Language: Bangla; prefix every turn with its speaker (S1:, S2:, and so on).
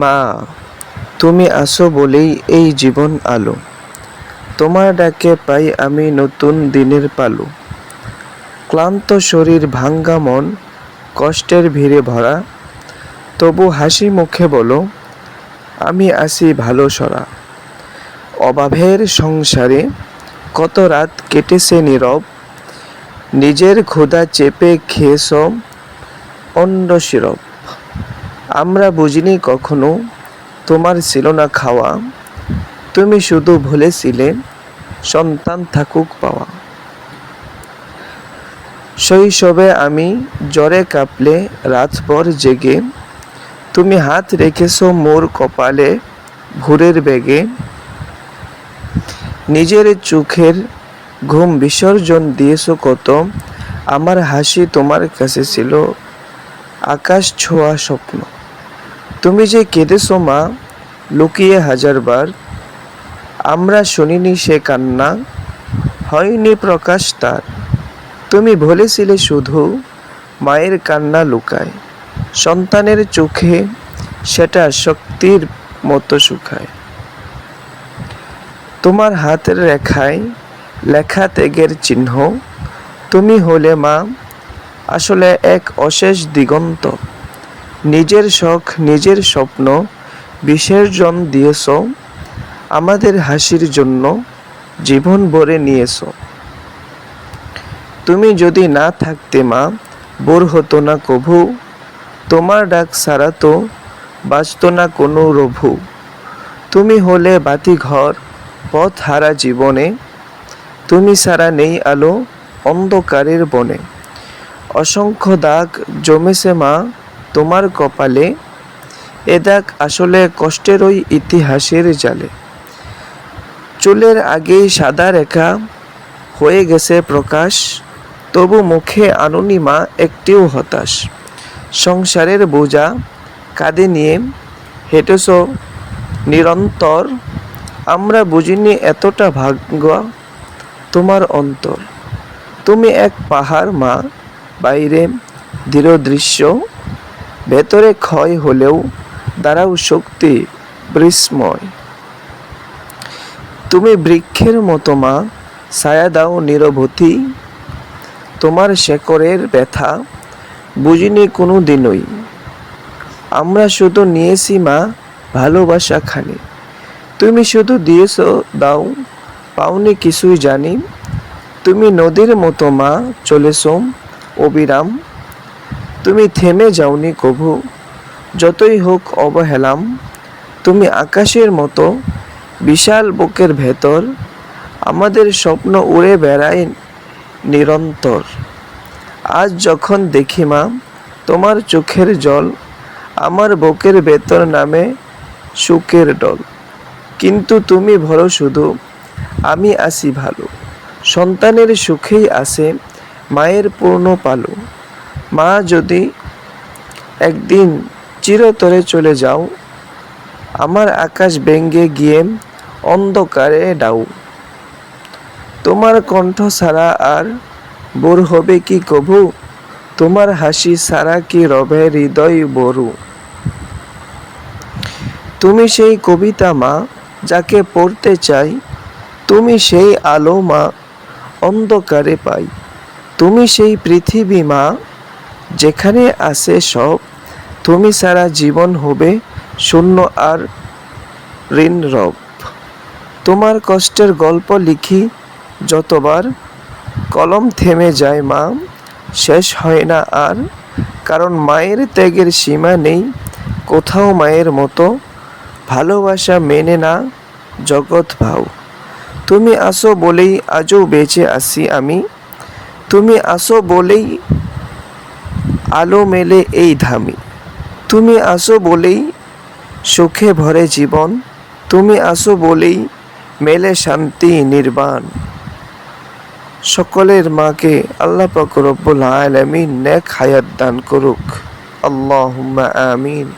S1: মা, তুমি আসো বলেই এই জীবন আলো। তোমার ডাকে পাই আমি নতুন দিনের পালু। ক্লান্ত শরীর ভাঙ্গা মন কষ্টের ভিড়ে ভরা, তবু হাসি মুখে বলো আমি আসি ভালো সরা। অভাবের সংসারে কত রাত কেটেছে নীরব, নিজের ক্ষুধা চেপে খেয়েছ অন্ন সিরপ। আমরা বুঝিনি কখনো তোমার ছিল না খাওয়া, তুমি শুধু ভুলেছিলে সন্তান থাকুক পাওয়া। শৈশবে আমি জ্বরে কাঁপলে রাতভর জেগে, তুমি হাত রেখেছ মোর কপালে ভোরের বেগে। নিজের চোখের ঘুম বিসর্জন দিয়েছ কত, আমার হাসি তোমার কাছে ছিল আকাশ ছোঁয়া স্বপ্ন। তুমি যে কেঁদেছ মা লুকিয়ে হাজারবার, আমরা শুনিনি সে কান্না, হয়নি প্রকাশ তার। তুমি বলেছিলে শুধু মায়ের কান্না লুকায়, সন্তানের চোখে সেটা শক্তির মতো শুকায়। তোমার হাতের রেখায় লেখা ত্যাগের চিহ্ন, তুমি হলে মা আসলে এক অশেষ দিগন্ত। নিজের শখ নিজের স্বপ্ন বিসর্জন দিয়েছ, আমাদের হাসির জন্য জীবন ভরে নিয়েছ। তুমি যদি না থাকতে মা বোর হতো না কভু, তোমার ডাক ছাড়া তো বাঁচত না কোনো রভু। তুমি হলে বাতি ঘর পথ হারা জীবনে, তুমি ছাড়া নেই আলো অন্ধকারের বনে। অসংখ্য দাগ জমেছে মা তোমার কপালে, এ দাগ আসলে কষ্টেরই ইতিহাসের জালে। চুলের আগেই সাদা রেখা হয়ে গেছে প্রকাশ, তবু মুখে আনুনি মা একটিও হতাশ। সংসারের বোঝা কাঁধে নিয়ে হেঁটেছ নিরন্তর, আমরা বুঝিনি এতটা ভাগ্য তোমার অন্তর। তুমি এক পাহাড় মা, বাইরে দৃঢ় দৃশ্য, ভেতরে ক্ষয় হলেও দাঁড়াও শক্তি বিস্ময়। তুমি বৃক্ষের মতো মা, ছায়া দাও নিরবধি, তোমার শেকড়ের ব্যথা বুঝিনি কোনো দিনই। আমরা শুধু নিয়েছি মা ভালোবাসা খানি, তুমি শুধু দিয়েছ দাও পাওনি কিছুই জানি। তুমি নদীর মতো মা চলেছ অবিরাম, তুমি থেমে যাওনি কভু যতই হোক অবহেলাম। তুমি আকাশের মতো বিশাল বুকের ভেতর, আমাদের স্বপ্ন উড়ে বেড়ায় নিরন্তর। আজ যখন দেখি মা তোমার চোখের জল, আমার বুকের ভেতর নামে সুখের ডল। কিন্তু তুমি বলো শুধু আমি আসি ভালো, সন্তানের সুখেই আসে মায়ের পূর্ণ পালু। মা যদি একদিন চিরতরে চলে যাও, আমার আকাশ ভেঙে গিয়ে অন্ধকারে ডাউ। তোমার কণ্ঠ ছাড়া আর বোর হবে কি কভু, তোমার হাসি ছাড়া কি রবে হৃদয় বরু। তুমি সেই কবিতা মা যাকে পড়তে চাই, তুমি সেই আলো মা অন্ধকারে পাই। তুমি সেই পৃথিবী মা যেখানে আছে সব, তুমি ছাড়া জীবন হবে শূন্য আর ঋণ রব। তোমার কষ্টের গল্প লিখি যতবার, কলম থেমে যায় মা শেষ হয় না আর। কারণ মায়ের ত্যাগের সীমা নেই কোথাও মায়ের মতো, ভালোবাসা মেনে না জগৎ ভাও। তুমি আসো বলেই আজও বেঁচে আছি আমি, তুমি আসো বলেই আলো মেলে এই ধামি। তুমি আসো বলেই সুখে ভরে জীবন, তুমি আসো বলেই মেলে শান্তি নির্বাণ। সকলের মাকে আল্লাহ পাক রব্বুল আলামিন নেক হায়াত দান করুক। আল্লাহুম্মা আমিন।